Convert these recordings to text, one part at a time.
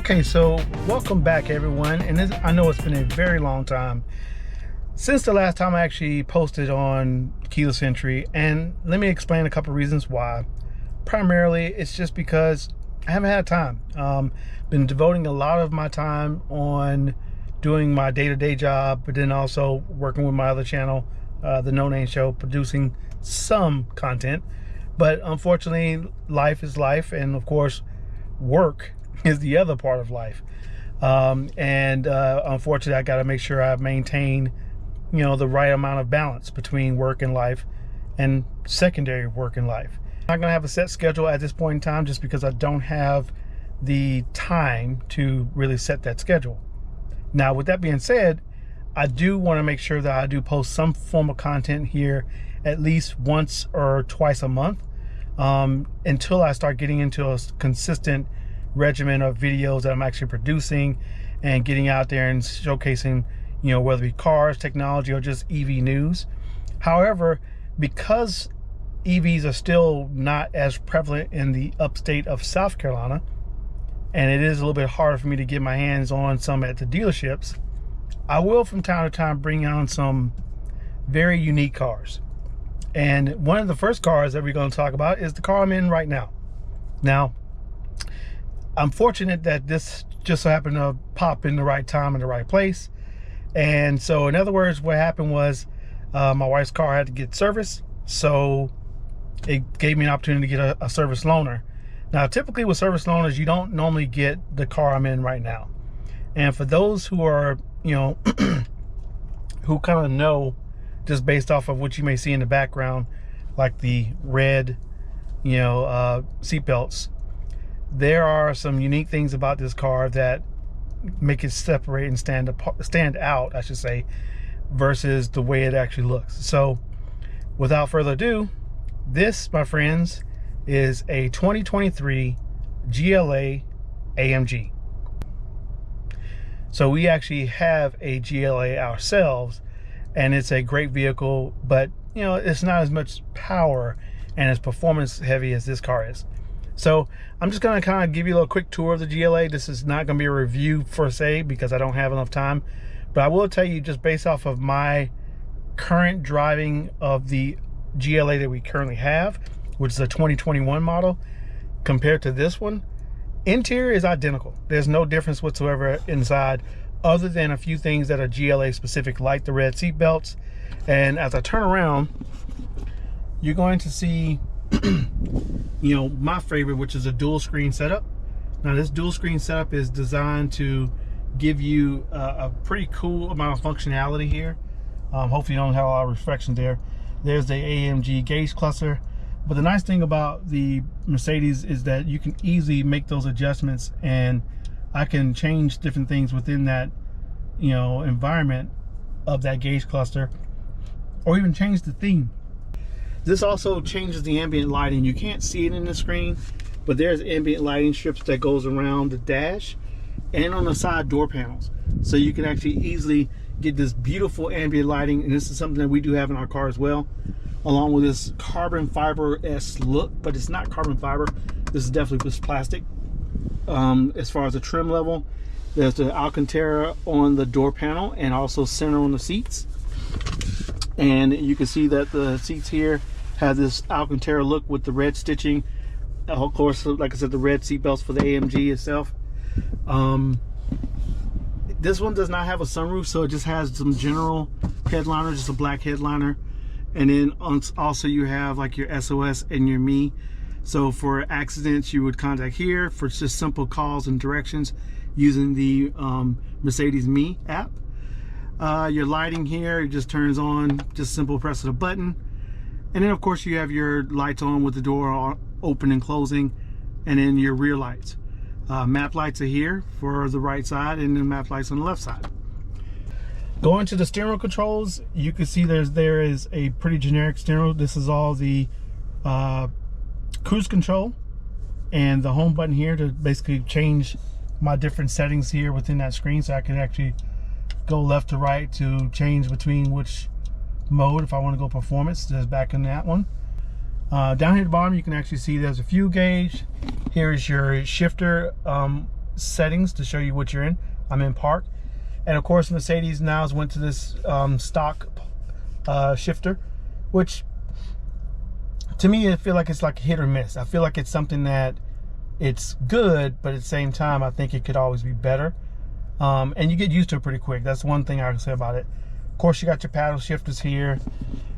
Okay, so welcome back everyone, and I know it's been a very long time since the last time I actually posted on keyless entry, and let me explain a couple reasons why. Primarily, it's just because I haven't had time. Been devoting a lot of my time on doing my day-to-day job, but then also working with my other channel, the No Name Show, producing some content. But unfortunately, life is life, and of course, work is the other part of life. Unfortunately, I got to make sure I maintain, the right amount of balance between work and life and secondary work and life. I'm not going to have a set schedule at this point in time just because I don't have the time to really set that schedule. Now, with that being said, I do want to make sure that I do post some form of content here at least once or twice a month until I start getting into a consistent regimen of videos that I'm actually producing and getting out there and showcasing, whether it be cars, technology, or just EV news. However, because EVs are still not as prevalent in the upstate of South Carolina, and it is a little bit harder for me to get my hands on some at the dealerships, I will from time to time bring on some very unique cars. And one of the first cars that we're going to talk about is the car I'm in right now. Now, I'm fortunate that this just so happened to pop in the right time in the right place. And so in other words, what happened was my wife's car had to get serviced, so it gave me an opportunity to get a service loaner. Now, typically with service loaners, you don't normally get the car I'm in right now. And for those who are, who kind of know, just based off of what you may see in the background, like the red, seat belts, there are some unique things about this car that make it separate and stand out, I should say, versus the way it actually looks. So without further ado, this, my friends, is a 2023 GLA AMG. So we actually have a GLA ourselves, and it's a great vehicle, but it's not as much power and as performance heavy as this car is. So I'm just going to kind of give you a little quick tour of the GLA. This is not going to be a review per se because I don't have enough time, but I will tell you, just based off of my current driving of the GLA that we currently have, which is a 2021 model, compared to this one, interior is identical. There's no difference whatsoever inside, other than a few things that are GLA specific, like the red seat belts. And as I turn around, you're going to see my favorite, which is a dual screen setup. Now, this dual screen setup is designed to give you a pretty cool amount of functionality here. Hopefully you don't have a lot of reflections there. There's the AMG gauge cluster, but the nice thing about the Mercedes is that you can easily make those adjustments, and I can change different things within that environment of that gauge cluster, or even change the theme. This also changes the ambient lighting. You can't see it in the screen, but there's ambient lighting strips that goes around the dash and on the side door panels. So you can actually easily get this beautiful ambient lighting, and this is something that we do have in our car as well, along with this carbon fiber-esque look, but it's not carbon fiber. This is definitely just plastic. As far as the trim level, there's the Alcantara on the door panel and also center on the seats. And you can see that the seats here have this Alcantara look with the red stitching. Of course, like I said, the red seat belts for the AMG itself. This one does not have a sunroof, so it just has some general headliner, just a black headliner. And then also you have like your SOS and your Me. So for accidents, you would contact here. For just simple calls and directions using the Mercedes Me app. Your lighting here, it just turns on, just simple press of the button. And then of course you have your lights on with the door open and closing, and then your rear lights. Map lights are here for the right side, and then map lights on the left side. Going to the steering wheel controls, you can see there is a pretty generic steering wheel. This is all the cruise control and the home button here to basically change my different settings here within that screen, so I can actually go left to right to change between which mode. If I want to go performance, there's back in that one. Down here at the bottom, you can actually see there's a fuel gauge. Here is your shifter settings to show you what you're in. I'm in park. And of course, Mercedes now has went to this stock shifter, which to me, I feel like it's like hit or miss. I feel like it's something that it's good, but at the same time, I think it could always be better. And you get used to it pretty quick. That's one thing I can say about it. Of course, you got your paddle shifters here.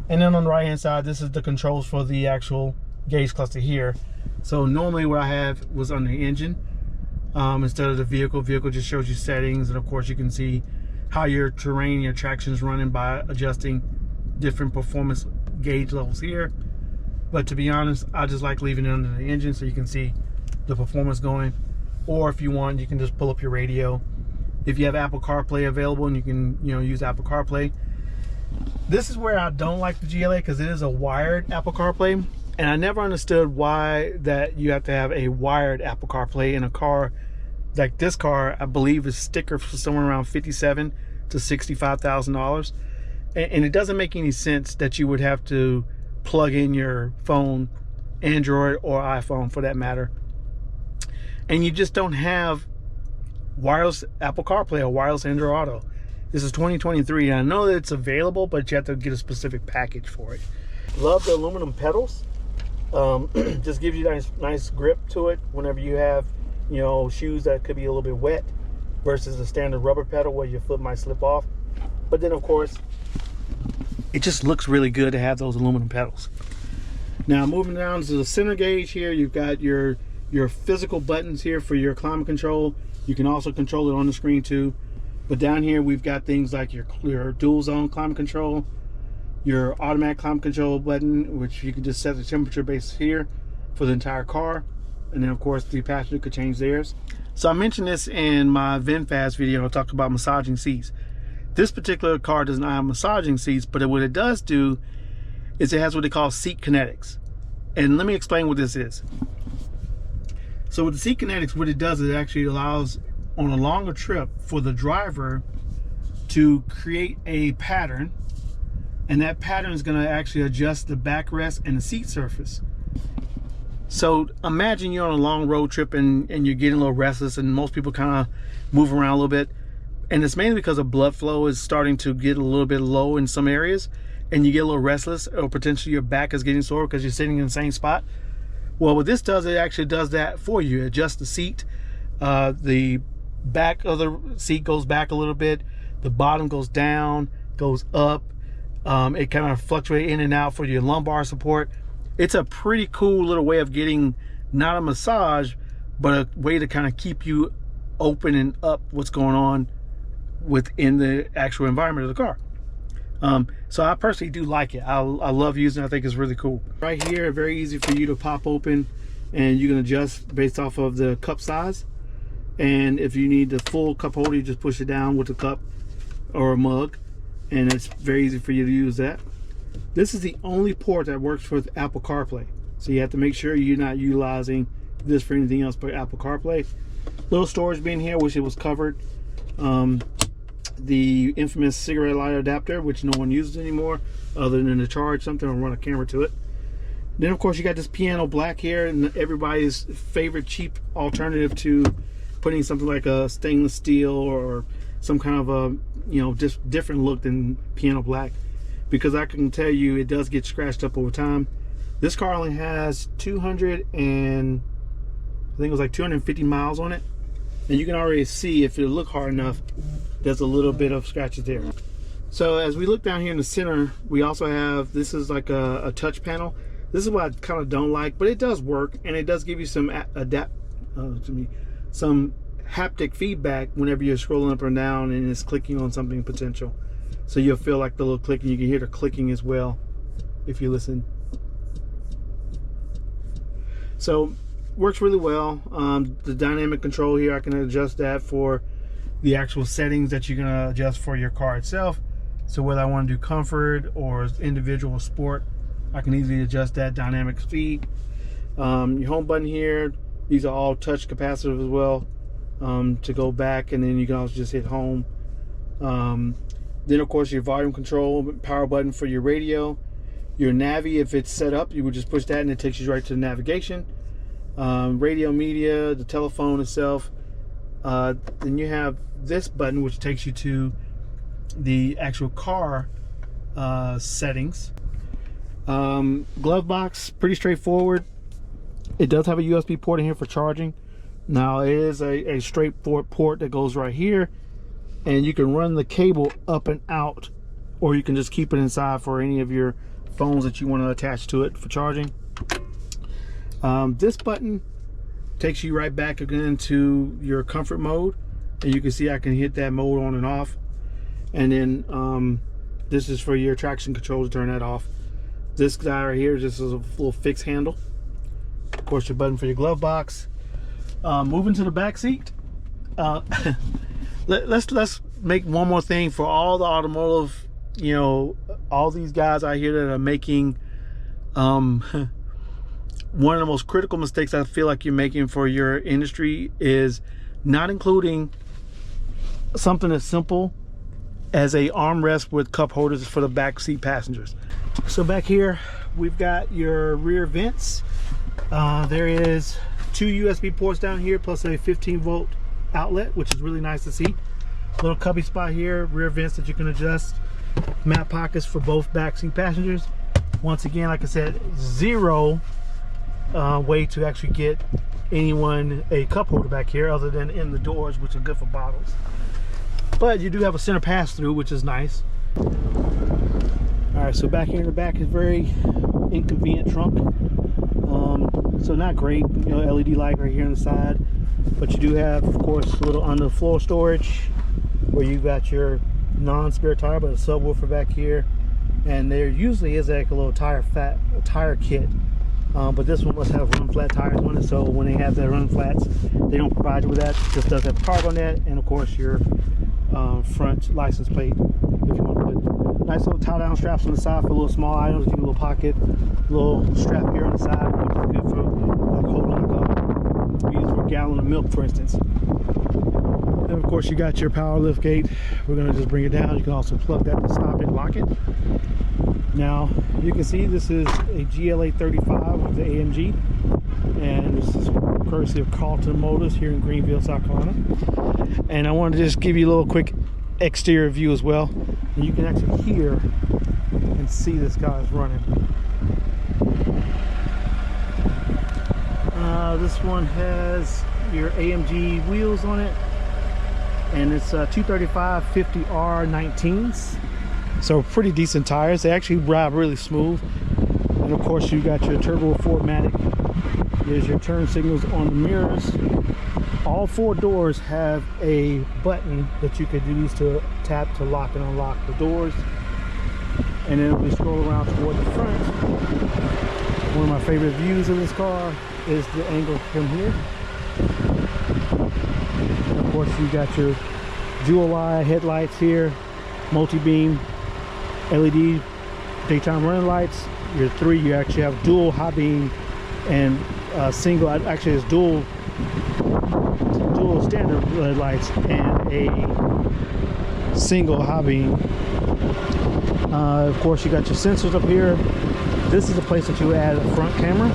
And then on the right hand side, this is the controls for the actual gauge cluster here. So normally what I have was on the engine instead of the vehicle. Vehicle just shows you settings, and of course you can see how your terrain, your traction is running by adjusting different performance gauge levels here. But to be honest, I just like leaving it under the engine so you can see the performance going. Or if you want, you can just pull up your radio. If you have Apple CarPlay available, and you can use Apple CarPlay. This is where I don't like the GLA, because it is a wired Apple CarPlay, and I never understood why that you have to have a wired Apple CarPlay in a car like this car. I believe is sticker for somewhere around $57,000 to $65,000, and it doesn't make any sense that you would have to plug in your phone, Android or iPhone for that matter, and you just don't have wireless Apple CarPlay or wireless Android Auto. This is 2023, and I know that it's available, but you have to get a specific package for it. Love the aluminum pedals. Just gives you nice grip to it whenever you have, shoes that could be a little bit wet, versus the standard rubber pedal where your foot might slip off. But then, of course, it just looks really good to have those aluminum pedals. Now, moving down to the center gauge here, you've got your physical buttons here for your climate control. You can also control it on the screen too. But down here, we've got things like your dual zone climate control, your automatic climate control button, which you can just set the temperature base here for the entire car. And then of course the passenger could change theirs. So I mentioned this in my VinFast video. I talked about massaging seats. This particular car does not have massaging seats, but what it does do is it has what they call seat kinetics. And let me explain what this is. So with the seat kinetics, what it does is it actually allows on a longer trip for the driver to create a pattern, and that pattern is going to actually adjust the backrest and the seat surface. So imagine you're on a long road trip and you're getting a little restless, and most people kind of move around a little bit, and it's mainly because of blood flow is starting to get a little bit low in some areas, and you get a little restless, or potentially your back is getting sore because you're sitting in the same spot. Well, what this does, it actually does that for you. It adjusts the seat, the back of the seat goes back a little bit, the bottom goes down, goes up. It kind of fluctuates in and out for your lumbar support. It's a pretty cool little way of getting not a massage, but a way to kind of keep you open and up what's going on within the actual environment of the car. So I personally do like it. I love using it. I think it's really cool. Right here, very easy for you to pop open, and you can adjust based off of the cup size. And if you need the full cup holder, you just push it down with a cup or a mug, and it's very easy for you to use that. This is the only port that works with Apple CarPlay, so you have to make sure you're not utilizing this for anything else but Apple CarPlay. Little storage bin here, wish it was covered. The infamous cigarette lighter adapter, which no one uses anymore other than to charge something or run a camera to it. Then of course you got this piano black here, and everybody's favorite cheap alternative to putting something like a stainless steel or some kind of a just different look than piano black, because I can tell you it does get scratched up over time. This car only has 250 miles on it, and you can already see, if you look hard enough, there's a little bit of scratches there. So as we look down here in the center, we also have, this is like a touch panel. This is what I kind of don't like, but it does work, and it does give you some some haptic feedback whenever you're scrolling up and down and it's clicking on something potential. So you'll feel like the little clicking. You can hear the clicking as well if you listen. So works really well. The dynamic control here, I can adjust that for the actual settings that you're gonna adjust for your car itself. So whether I want to do comfort or individual sport, I can easily adjust that dynamic speed. Your home button here, these are all touch capacitive as well, to go back, and then you can also just hit home. Then of course your volume control, power button for your radio. Your Navi, if it's set up, you would just push that and it takes you right to the navigation. Radio media, the telephone itself, Then you have this button, which takes you to the actual car settings. Glove box, pretty straightforward. It does have a USB port in here for charging. Now it is a straightforward port that goes right here, and you can run the cable up and out, or you can just keep it inside for any of your phones that you want to attach to it for charging. This button takes you right back again to your comfort mode, and you can see I can hit that mode on and off. And then this is for your traction control to turn that off. This guy right here just is a little fixed handle. Of course, your button for your glove box. Moving to the back seat. Let's make one more thing for all the automotive, you know, all these guys out here that are making one of the most critical mistakes I feel like you're making for your industry is not including something as simple as a armrest with cup holders for the back seat passengers. So back here we've got your rear vents. There is 2 USB ports down here plus a 15-volt outlet, which is really nice to see. Little cubby spot here, rear vents that you can adjust. Map pockets for both backseat passengers. Once again, like I said, zero way to actually get anyone a cup holder back here other than in the doors, which are good for bottles. But you do have a center pass-through, which is nice. All right, so back here in the back is very inconvenient trunk. So not great, you know, LED light right here on the side. But you do have, of course, a little under-the-floor storage where you've got your non-spare tire, but a subwoofer back here. And there usually is like a little tire kit. But this one must have run flat tires on it, so when they have that run flats, they don't provide you with that. It just does have a carb on that, and of course your front license plate if you want to put nice little tie down straps on the side for little small items. You can a little pocket, little strap here on the side, which is good for like holding like use for a gallon of milk, for instance. And of course you got your power lift gate. We're going to just bring it down. You can also plug that to stop it and lock it. Now you can see this is a GLA35 of the AMG, and this is courtesy of Carlton Motors here in Greenville, South Carolina. And I wanted to just give you a little quick exterior view as well, and you can actually hear and see this guy is running. This one has your AMG wheels on it, and it's 235 50R19s. So pretty decent tires. They actually ride really smooth. And of course you got your turbo 4MATIC. There's your turn signals on the mirrors. All 4 doors have a button that you could use to tap to lock and unlock the doors. And then if we scroll around toward the front, one of my favorite views of this car is the angle from here. And of course you got your dual eye headlights here, multi-beam LED daytime running lights. Your 3, you actually have dual high beam and single, actually it's dual standard LED lights and a single high beam. Of course you got your sensors up here. This is a place that you add a front camera,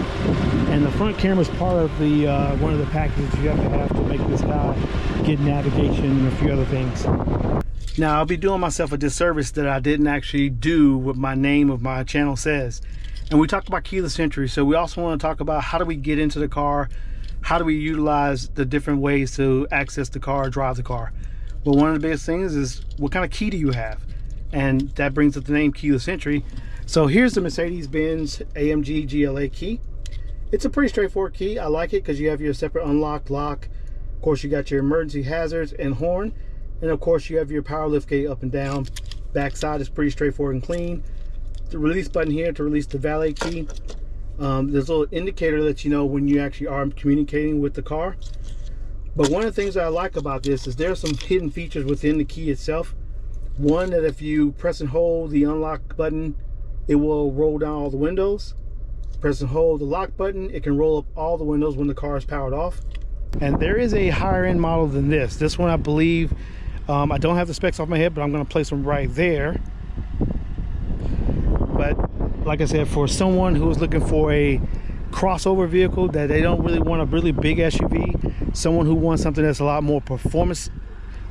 and the front camera is part of the one of the packages you have to make this guy get navigation and a few other things. Now I'll be doing myself a disservice that I didn't actually do what my name of my channel says. And we talked about keyless entry, so we also want to talk about how do we get into the car, how do we utilize the different ways to access the car, drive the car. Well, one of the biggest things is what kind of key do you have? And that brings up the name keyless entry. So here's the Mercedes Benz AMG GLA key. It's a pretty straightforward key. I like it because you have your separate unlock, lock. Of course you got your emergency hazards and horn. And of course you have your power lift gate up and down. Back side is pretty straightforward and clean. The release button here to release the valet key. There's a little indicator that you know when you actually are communicating with the car. But one of the things that I like about this is there's some hidden features within the key itself. One, that if you press and hold the unlock button, it will roll down all the windows. Press and hold the lock button, it can roll up all the windows when the car is powered off. And there is a higher end model than this. This one I believe, I don't have the specs off my head, but I'm going to place them right there. But like I said, for someone who is looking for a crossover vehicle, that they don't really want a really big SUV, someone who wants something that's a lot more performance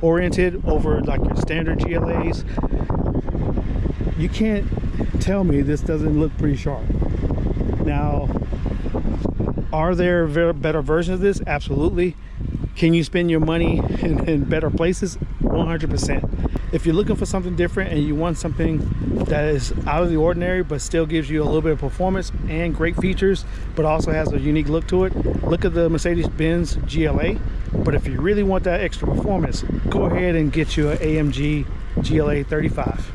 oriented over like your standard GLAs, you can't tell me this doesn't look pretty sharp. Now, are there better versions of this? Absolutely. Can you spend your money in better places? 100%. If you're looking for something different and you want something that is out of the ordinary but still gives you a little bit of performance and great features but also has a unique look to it, look at the Mercedes Benz GLA. But if you really want that extra performance, go ahead and get you an AMG GLA35.